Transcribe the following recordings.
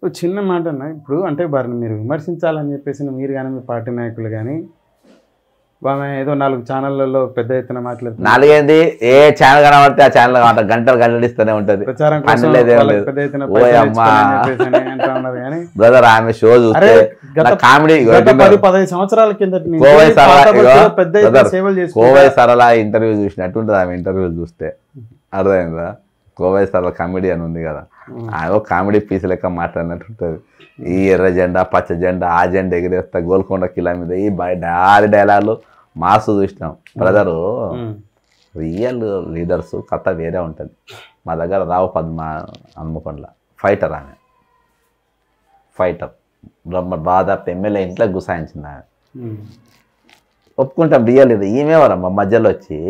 ఓ చిన్న మాట అన్న ఇప్పుడు అంటే వారిని మీరు విమర్శించాలని చెప్పేసి మీరు కానీ మీ పార్టీ నాయకులు కానీ ఆమె ఏదో 4 ఛానళ్లలో పెద్ద ఎత్తున మాట్లాడుతున్నారు. నాలుగేంది ఏ ఛానల్ కనబడితే ఆ ఛానల్ గంటలు గంటలిస్తూనే ఉంటది. ప్రచారం పని కోసం లేదేం వాళ్ళకి లేదు. పెద్ద ఎత్తున ఓ పైసలు అమ్మా. ఇచ్చుకోవాలని చెప్పేసి అంటా ఉన్నారు కానీ బ్రదర్ ఆమె షో చూస్తే గత కామెడీ. 10-15 సంవత్సరాల కిందటి నుంచి కోవై సరళ పాత ఇగో, భక్తులు పెద్ద ఎత్తున బ్రదర్, సేవలు కోవై చేసుకుంటారు. సరళ ఇంటర్వ్యూ చూసినట్టు ఉంటుంది ఆమె ఇంటర్వ్యూ చూస్తే. అర్థమైందా? కోవై సరళ కామెడీ అని ఉంది కదా, ఆమె కామెడీ పీస్ లెక్క మాట్లాడినట్టు ఉంటుంది. ఈ ఎర్ర జెండా పచ్చ జెండా ఆ జెండా ఎగిరేస్తా గోల్కొండ కిలా మీద ఈ డైలాగులు మాసు చూసినాం. బ్రదరు రియల్ లీడర్స్ కథ వేరే ఉంటుంది. మా దగ్గర రావు పద్మ హన్మకొండల ఫైటర్, ఆమె ఫైటర్ దాదాపు ఎమ్మెల్యే ఇంట్లో గుసాయించింది ఆమె. ఒప్పుకుంటాం రియల్ లీడర్. ఈమె వరమ్మ మధ్యలో వచ్చి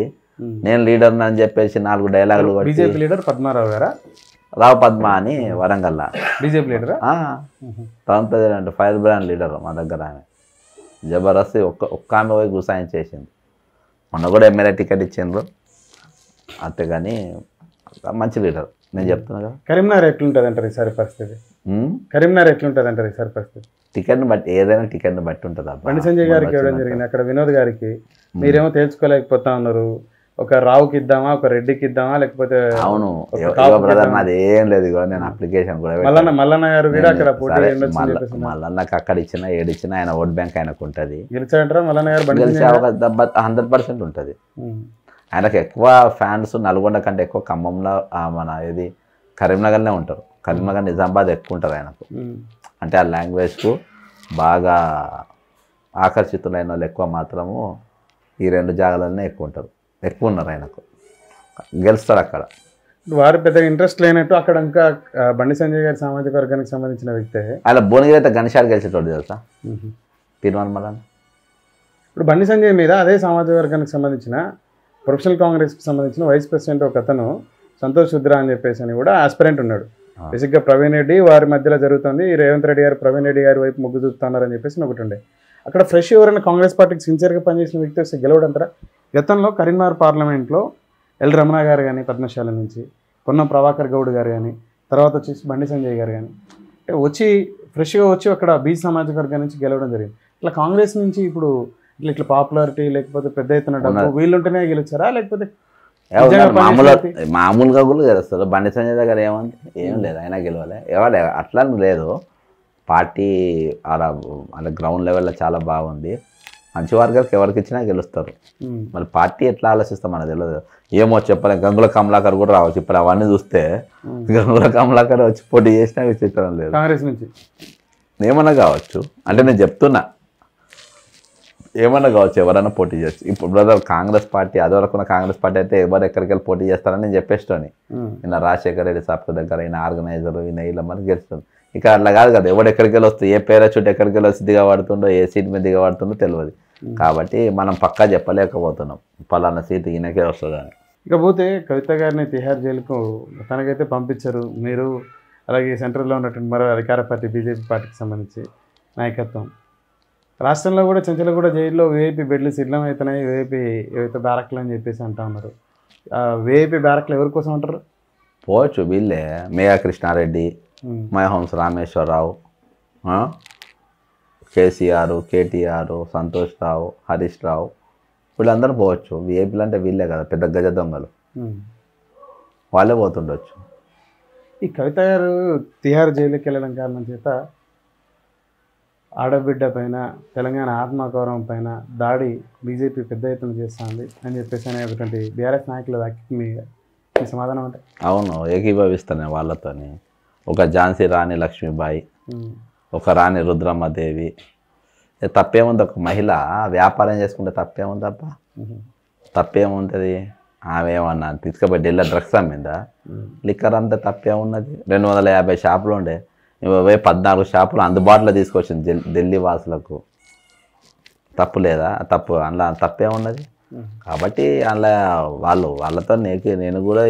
నేను లీడర్ అని చెప్పేసి 4 డైలాగులు కొట్టి. బీజేపీ లీడర్ పద్మారావు గారా? రావు పద్మ అని వరంగల్లా బీజేపీ లీడరా? Town president, fire brand leader మా దగ్గర. ఆమె జబర్దస్త్ ఒక్క ఆమె పోయి గుసాయించేసింది. మొన్న కూడా ఎమ్మెల్యే టికెట్ ఇచ్చిండ్రు అంతేగాని మంచి లీడర్ నేను చెప్తున్నా కదా. కరీంనగర్ ఎట్లుంటుంది అంటారు ఈసారి పరిస్థితి? కరీంనగర్ ఎట్లుంటుంది అంటారు ఈసారి పరిస్థితి? టికెట్ని బట్టి ఏదైనా టికెట్ని బట్టి ఉంటుంది. బండి సంజయ్ గారికి ఇవ్వడం జరిగింది, అక్కడ వినోద్ గారికి. మీరేమో తేల్చుకోలేకపోతా ఉన్నారు. ఒక రావుకి ఇద్దామా, ఒక రెడ్డికి ఇద్దామా, లేకపోతే అవును బ్రదర్ నాది ఏం లేదు. ఇక నేను అప్లికేషన్ కూడా మల్లన్న గారు కూడా అక్కడ పోటీ మల్లన్నకు అక్కడ ఇచ్చినా ఏడిచ్చినా ఆయన ఓట్ బ్యాంక్ ఆయనకు ఉంటుంది. గెలిచాడంటారా మల్లన్న గారు? గెలిచే 100% ఉంటుంది. ఆయనకు ఎక్కువ ఫ్యాన్స్ నల్గొండ కంటే ఎక్కువ ఖమ్మంలో మన ఇది కరీంనగర్నే ఉంటారు. కరీంనగర్ నిజామాబాద్ ఎక్కువ ఉంటారు ఆయనకు. అంటే ఆ లాంగ్వేజ్కు బాగా ఆకర్షితులైన వాళ్ళు ఎక్కువ మాత్రము ఈ 2 జాగాలనే ఎక్కువ ఉంటారు, ఎక్కువ ఉన్నారు. ఆయనకు గెలుస్తారు అక్కడ. వారు పెద్దగా ఇంట్రెస్ట్ లేనట్టు అక్కడ ఇంకా బండి సంజయ్ గారి సామాజిక వర్గానికి సంబంధించిన వ్యక్తే. అలా భువనగిరి అయితే గణేశాలు గెలిచేటోడు తెలుసా, తిరువనమల. ఇప్పుడు బండి సంజయ్ మీద అదే సామాజిక వర్గానికి సంబంధించిన ప్రొఫెషనల్ కాంగ్రెస్కి సంబంధించిన వైస్ ప్రెసిడెంట్ ఒక అతను సంతోష్ రుద్ర అని చెప్పేసి అని కూడా ఆస్పిరెంట్ ఉన్నాడు. బేసిక్గా ప్రవీణ్ రెడ్డి వారి మధ్యలో జరుగుతుంది, రేవంత్ రెడ్డి గారు ప్రవీణ్ రెడ్డి గారి వైపు మొగ్గు చూపుతున్నారని చెప్పేసి ఒకటి ఉండే. అక్కడ ఫ్రెష్ ఎవరైనా కాంగ్రెస్ పార్టీకి సిన్సియర్గా పనిచేసిన వ్యక్తి వస్తే గెలవడంటారా? గతంలో కరీంనగర్ పార్లమెంట్లో ఎల్ రమణ గారు కానీ పద్మశాల నుంచి, పొన్నం ప్రభాకర్ గౌడ్ గారు కానీ, తర్వాత వచ్చేసి బండి సంజయ్ గారు కానీ అంటే వచ్చి ఫ్రెష్గా వచ్చి అక్కడ బీసీ సామాజిక వర్గం నుంచి గెలవడం జరిగింది. ఇట్లా కాంగ్రెస్ నుంచి ఇప్పుడు ఇట్లా పాపులారిటీ లేకపోతే పెద్ద ఎత్తున డబ్బు వీళ్ళుంటేనే గెలిచారా, లేకపోతే మామూలుగా కూడా గెలుస్తారు? బండి సంజయ్ దగ్గర ఏమంది ఏం లేదు, అయినా గెలవాలి ఎవరు అట్లా లేదు. పార్టీ అలా అలా గ్రౌండ్ లెవెల్లో చాలా బాగుంది. మంచి వర్గానికి ఎవరికి ఇచ్చినా గెలుస్తారు. మరి పార్టీ ఎట్లా ఆలోచిస్తాం మనకు తెలియదు. ఏమో చెప్పలే. గంగుల కమలాకర్ కూడా రావచ్చు. ఇప్పుడు అవన్నీ చూస్తే గంగుల కమలాకర్ వచ్చి పోటీ చేసినా విచిత్రం లేదు. కాంగ్రెస్ నుంచి ఏమన్నా కావచ్చు. అంటే నేను చెప్తున్నా ఏమన్నా కావచ్చు, ఎవరైనా పోటీ చేయొచ్చు. ఇప్పుడు బ్రదర్ కాంగ్రెస్ పార్టీ అదివరకున్న కాంగ్రెస్ పార్టీ అయితే ఎవరు ఎక్కడికి వెళ్ళి పోటీ చేస్తారని నేను చెప్పేస్తాను. ఈయన రాజశేఖర రెడ్డి సార్ దగ్గర ఈయన ఆర్గనైజర్ ఈయన ఇలా మనకి గెలుస్తుంది. ఇక అట్లా కాదు కదా, ఎవడు ఎక్కడికి వెళ్ళి వస్తే ఏ పేరాచూట్ ఎక్కడికి వెళ్ళి వచ్చి దిగబడుతుండో ఏ సీట్ మీద దిగబడుతుందో తెలియదు. కాబట్టి మనం పక్కా చెప్పలేకపోతున్నాం పలానా సీట్ ఈయనకే వస్తుందని. ఇకపోతే కవిత గారిని తిహార్ జైలుకు తనకైతే పంపించారు మీరు, అలాగే సెంట్రల్లో ఉన్నటువంటి మరో అధికార పార్టీ బీజేపీ పార్టీకి సంబంధించి నాయకత్వం. రాష్ట్రంలో కూడా చెంచలగూడ జైల్లో విఐపీ బెడ్లు సిద్ధం అవుతున్నాయి, విఐపీ ఏవైతే బ్యారక్లు అని చెప్పేసి అంటా ఉన్నారు. విఐపీ బ్యారక్లు ఎవరి కోసం అంటారు? పోవచ్చు వీళ్ళే, మేఘా కృష్ణారెడ్డి, మహోంస్ రామేశ్వరరావు, కేసీఆర్, కేటీఆర్, సంతోష్ రావు, హరీష్ రావు వీళ్ళందరూ పోవచ్చు. విఐపీలు అంటే వీళ్ళే కదా పెద్ద గజ దొంగలు, వాళ్ళే పోతుండొచ్చు. ఈ కవిత గారు తిహార్ జైలుకి వెళ్ళడం కారణం చేత ఆడబిడ్డ పైన తెలంగాణ ఆత్మగౌరవం పైన దాడి బీజేపీ పెద్ద ఎత్తున చేస్తుంది అని చెప్పేసి అనేటువంటి బీఆర్ఎస్ నాయకుల వ్యాఖ్యకి మీ సమాధానం అంటే? అవును, ఏకీభవిస్తాను వాళ్ళతోని. ఒక ఝాన్సీ రాణి లక్ష్మీబాయి, ఒక రాణి రుద్రమ్మదేవి. తప్పేముంది? ఒక మహిళ వ్యాపారం చేసుకుంటే తప్పేముందబ్బా? తప్పేముంటుంది? ఆమె ఏమన్నా తీసుకుపోయి ఢిల్లీ డ్రగ్స్ అమ్మిందా? లిక్కర్ అంతా తప్పేమున్నది? 250 షాపులు ఉండే 14 షాపులు అందుబాటులో తీసుకొచ్చింది ఢిల్లీ వాసులకు. తప్పు లేదా? తప్పు అందులో తప్పేమున్నది? కాబట్టి అందులో వాళ్ళతో నేను కూడా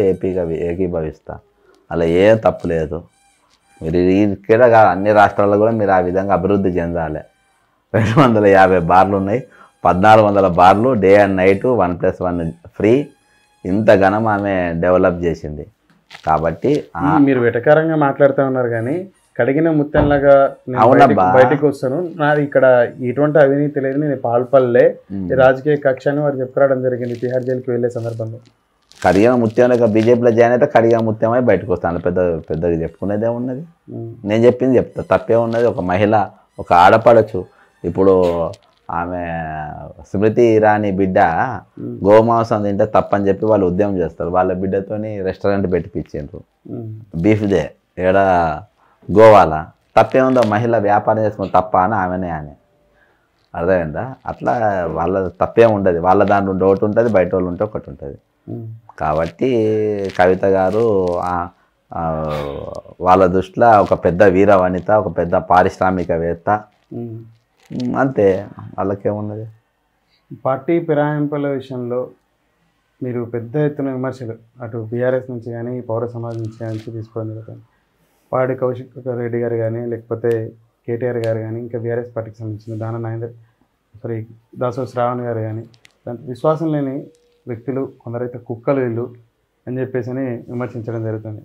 ఏకీభవిస్తా. అలా ఏం తప్పు లేదు. మీరు ఇక్కడ అన్ని రాష్ట్రాల్లో కూడా మీరు ఆ విధంగా అభివృద్ధి చెందాలి. 250 బార్లు ఉన్నాయి, 1400 బార్లు, డే అండ్ నైట్ 1+1 ఫ్రీ. ఇంత ఘనం ఆమె డెవలప్ చేసింది. కాబట్టి మీరు వెటకారంగా మాట్లాడుతూ ఉన్నారు కానీ కడిగిన ముత్యంలాగా నేను అవునబ్బా. బయటకు వస్తాను, నాది ఇక్కడ ఎటువంటి అవినీతి లేదు, నేను పాల్పల్లే, ఈ రాజకీయ కక్ష అని వారు చెప్పుకోవడం జరిగింది తిహార్ జైలుకి వెళ్ళే సందర్భంలో. కడిగిన ముత్యం బీజేపీలో జాయిన్ అయితే కడిగిన ముత్యమై బయటకు వస్తాను, పెద్దగా చెప్పుకునేదే ఉన్నది. నేను చెప్పింది చెప్తా, తప్పే ఉన్నది. ఒక మహిళ, ఒక ఆడపడచ్చు, ఇప్పుడు ఆమె స్మృతి ఇరానీ బిడ్డ గోమాంసం తింటే తప్పని చెప్పి వాళ్ళు ఉద్యమం చేస్తారు. వాళ్ళ బిడ్డతోని రెస్టారెంట్ పెట్టిపించారు, బీఫ్దే ఏడ గోవాల. తప్పేముందో, మహిళ వ్యాపారం చేసుకుని తప్ప అని ఆమెనే అని అర్థమైందా? అట్లా వాళ్ళ తప్పేం ఉండదు, వాళ్ళ దాంట్లో ఒకటి ఉంటుంది, బయట వాళ్ళు ఉంటే ఒకటి ఉంటుంది. కాబట్టి కవిత గారు వాళ్ళ దృష్టిలో ఒక పెద్ద వీర వనిత, ఒక పెద్ద పారిశ్రామికవేత్త, అంతే, వాళ్ళకేమున్నది. పార్టీ ఫిరాయింపుల విషయంలో మీరు పెద్ద ఎత్తున విమర్శలు అటు బీఆర్ఎస్ నుంచి కానీ పౌర సమాజం నుంచి కానీ తీసుకోవడం జరుగుతుంది. పాడి కౌశిక్ రెడ్డి గారు కానీ, లేకపోతే కేటీఆర్ గారు కానీ, ఇంకా బీఆర్ఎస్ పార్టీకి సంబంధించిన దాసో శ్రావణ్ గారు కానీ, దాంట్లో విశ్వాసం లేని వ్యక్తులు కొందరైతే కుక్కలు వీళ్ళు అని చెప్పేసి విమర్శించడం జరుగుతుంది.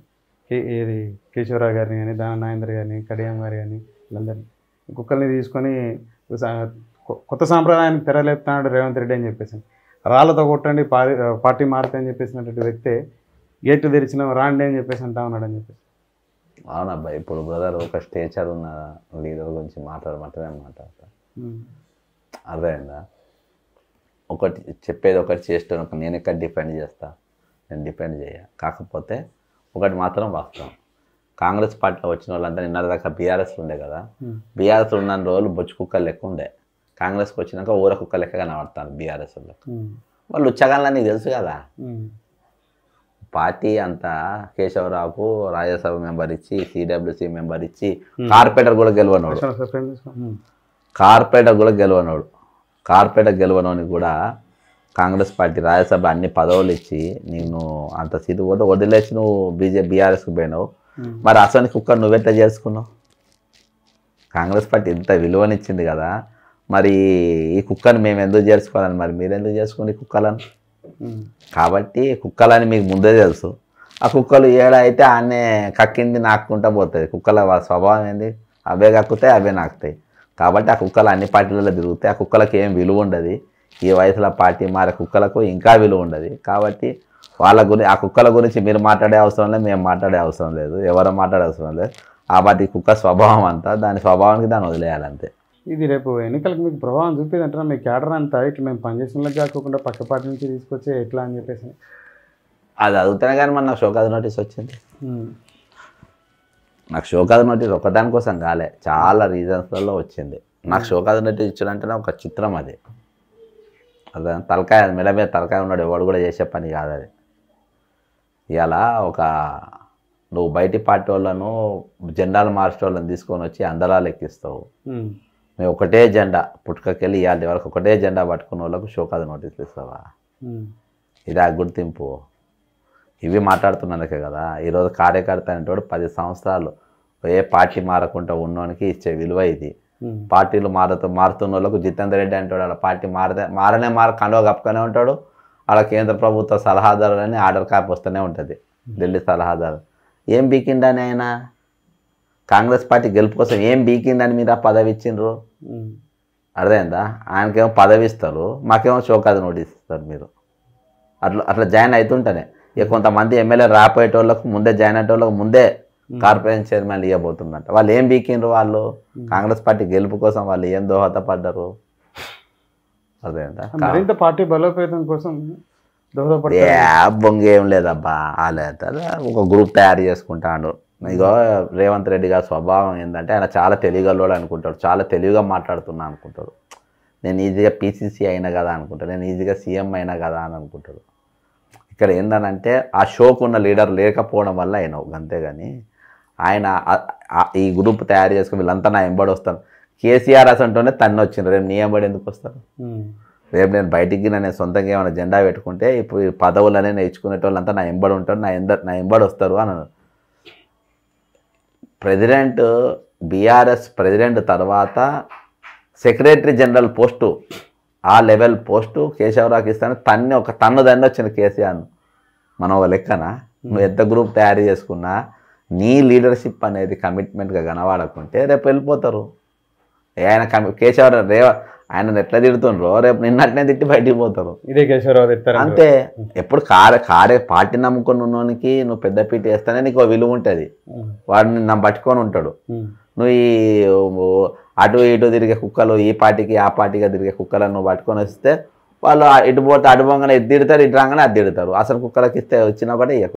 ఏది కేశవరావు గారిని కానీ, దాన నాగేందర్ గారిని, కడియం గారు కానీ, వీళ్ళందరినీ కుక్కల్ని తీసుకొని కొత్త సాంప్రదాయానికి తెరలేపుతున్నాడు రేవంత్ రెడ్డి అని చెప్పేసి, రాళ్ళతో కొట్టండి పార్టీ మారుతా అని చెప్పేసినటువంటి వ్యక్తే గేట్లు తెరిచిన రాండి అని చెప్పేసి అంటా ఉన్నాడు అని చెప్పేసి. అవునబ్బా, ఇప్పుడు బ్రదర్ ఒక స్టేచర్ ఉన్న లీడర్ గురించి మాట్లాడమంటేనే మాట్లాడతా, అర్థమైందా? ఒకటి చెప్పేది ఒకటి చేస్తాను, నేను ఎక్కడ డిపెండ్ చేస్తా, నేను డిపెండ్ చేయ. కాకపోతే ఒకటి మాత్రం వాస్తవం, కాంగ్రెస్ పార్టీలో వచ్చిన వాళ్ళంతా నిన్నటిదాకా బీఆర్ఎస్లో ఉండే కదా, బీఆర్ఎస్లో ఉన్న రోజులు బొచ్చు కుక్కలు లెక్క ఉండే, కాంగ్రెస్కి వచ్చినాక ఊర కుక్క లెక్క కనబడతాను బీఆర్ఎస్ వాళ్ళు. ఉచ్చగాళ్ళని నీకు తెలుసు కదా, పార్టీ అంతా కేశవరావుకు రాజ్యసభ మెంబర్ ఇచ్చి, సిడబ్ల్యూసీ మెంబర్ ఇచ్చి, కార్పొరేటర్ కూడా గెలవనోడు, కార్పొరేటర్ గెలవనోని కూడా కాంగ్రెస్ పార్టీ రాజ్యసభ అన్ని పదవులు ఇచ్చి నేను అంత సీటు పోతే వదిలేసి నువ్వు బీఆర్ఎస్కి పోయినావు. మరి అసలు కుక్క నువ్వెట్లా చేసుకున్నావు? కాంగ్రెస్ పార్టీ ఇంత విలువనిచ్చింది కదా, మరి ఈ కుక్కని మేము ఎందుకు చేసుకోవాలని, మరి మీరు ఎందుకు చేసుకోండి కుక్కలను? కాబట్టి కుక్కలని మీకు ముందే తెలుసు, ఆ కుక్కలు ఏడా అయితే ఆనే కక్కింది నాకుంటా పోతుంది. కుక్కల వాళ్ళ స్వభావం ఏంది, అవే కక్కుతాయి అవే నాకుతాయి. కాబట్టి ఆ కుక్కలు అన్ని పార్టీలలో తిరుగుతాయి, ఆ కుక్కలకి ఏం విలువ ఉండదు. ఈ వయసులో పార్టీ మారే కుక్కలకు ఇంకా విలువ ఉండదు. కాబట్టి వాళ్ళ గురించి, ఆ కుక్కల గురించి మీరు మాట్లాడే అవసరం లేదు, మేము మాట్లాడే అవసరం లేదు, ఎవరు మాట్లాడే అవసరం లేదు. కాబట్టి కుక్క స్వభావం అంతా దాని స్వభావానికి దాన్ని వదిలేయాలంతే. ఇది రేపు ఎన్నికలకు మీకు ప్రభావం చూపేదంటారా? మీ క్యాడర్ అంతా ఇట్లా మేము పనిచేసినలకు కాకుండా పక్క పార్టీ నుంచి తీసుకొచ్చే ఎట్లా అని చెప్పేసి అది అడుగుతానే కానీ మరి నాకు షోకాజ్ నోటీస్ వచ్చింది. నాకు షోకాజ్ నోటీస్ ఒకదానికోసం కాలే, చాలా రీజన్స్లలో వచ్చింది. నాకు షోకాజ్ నోటీస్ ఇచ్చాడంటేనే ఒక చిత్రం అది. అదే తలకాయ మెడ మీద తలకాయ ఉన్నాడు, ఎవడు కూడా చేసే పని కాదు అది. ఇలా ఒక నువ్వు బయటి పార్టీ వాళ్ళను జెండాలు మార్చే వాళ్ళని తీసుకొని వచ్చి అందరాలు ఎక్కిస్తావు. మేము ఒకటే జెండా పుట్టుకకెళ్ళి ఇవాళ వరకు ఒకటే జెండా పట్టుకున్న వాళ్ళకు షోకాజ్ నోటీసులు ఇస్తావా? ఇది ఆ గుర్తింపు. ఇవి మాట్లాడుతున్నందుకే కదా ఈరోజు కార్యకర్త అనేటోడు 10 సంవత్సరాలు ఏ పార్టీ మారకుండా ఉన్నోనికి ఇచ్చే విలువ ఇది. పార్టీలు మారుతున్న వాళ్ళకు జితేందర్ రెడ్డి అంటాడు, వాళ్ళ పార్టీ మారనే కండువ కప్పుకొనే ఉంటాడు. వాళ్ళ కేంద్ర ప్రభుత్వ సలహాదారులని ఆర్డర్ కాపీ వస్తూనే ఉంటుంది, ఢిల్లీ సలహాదారు. ఏం బీకిండని ఆయన కాంగ్రెస్ పార్టీ గెలుపు కోసం ఏం బీకిండని మీరు ఆ పదవి ఇచ్చిండ్రు? అర్థమైందా? ఆయనకేమో పదవి ఇస్తారు, మాకేమో షోకాజ్ నోటీస్ ఇస్తారు. మీరు అట్లా జాయిన్ అవుతుంటేనే ఇక కొంతమంది ఎమ్మెల్యే రాపోయేటోళ్ళకు ముందే జాయిన్ అయ్యేటోళ్ళకు ముందే కార్పొరేషన్ చైర్మన్లు ఇవ్వబోతుందంట. వాళ్ళు ఏం బీకిండ్రు? వాళ్ళు కాంగ్రెస్ పార్టీ గెలుపు కోసం వాళ్ళు ఏం దోహదపడ్డారు? అదేంట మరింత పార్టీ బలోపేతం కోసం బొంగేం లేదబ్బా. ఒక గ్రూప్ తయారు చేసుకుంటాడు. ఇగో రేవంత్ రెడ్డి గారి స్వభావం ఏంటంటే ఆయన చాలా తెలివిగలోడు అనుకుంటాడు, చాలా తెలివిగా మాట్లాడుతున్నా అనుకుంటాడు. నేను ఈజీగా పీసీసీ అయినా కదా అనుకుంటాడు, నేను ఈజీగా సీఎం అయినా కదా అని అనుకుంటాడు. ఇక్కడ ఏంటంటే ఆ షోకు ఉన్న లీడర్ లేకపోవడం వల్ల అయినావు, అంతేగాని ఆయన ఈ గ్రూప్ తయారు చేసుకుని వీళ్ళంతా నా ఎంబడి వస్తాను. కేసీఆర్ అసంటూనే తన్ని వచ్చిండ్రు, రేపు నీ ఎంబడి ఎందుకు వస్తారు? రేపు నేను బయటికి నేను సొంతంగా ఏమైనా జెండా పెట్టుకుంటే ఇప్పుడు ఈ పదవులనే నేర్చుకునేటోళ్ళంతా నా ఎంబడి ఉంటారు, నా ఎంబడి వస్తారు అన్నారు. ప్రెసిడెంట్ బీఆర్ఎస్ ప్రెసిడెంట్ తర్వాత సెక్రటరీ జనరల్ పోస్టు, ఆ లెవెల్ పోస్టు కేశవరావుకి ఇస్తాను. ఒక తన్ను దండి వచ్చింది కేసీఆర్ను. మనం ఒక లెక్కన నువ్వు ఎంత గ్రూప్ తయారు చేసుకున్నా నీ లీడర్షిప్ అనేది కమిట్మెంట్గా కనబడకుంటే రేపు వెళ్ళిపోతారు. ఆయన కేశవరావు ఆయన ఎట్లా తిడుతుండ్రో రేపు నిన్నట్నే తిట్టి బయటికి పోతారు. ఇదే కేశవరావు తిడతారు అంతే. ఎప్పుడు పార్టీ నమ్ముకొని ఉన్నోనికి నువ్వు పెద్ద పీట వేస్తానే నీకు విలువ ఉంటుంది. వాడు నిన్న పట్టుకొని ఉంటాడు. నువ్వు ఈ అటు ఇటు తిరిగే కుక్కలు, ఈ పార్టీకి ఆ పార్టీగా తిరిగే కుక్కలను నువ్వు పట్టుకొని వస్తే వాళ్ళు ఇటు పోతే అటు పోగానే ఇది తిడతారు, ఇటు రాగానే అది తిడతారు. అసలు కుక్కలకి ఇస్తే వచ్చినా కూడా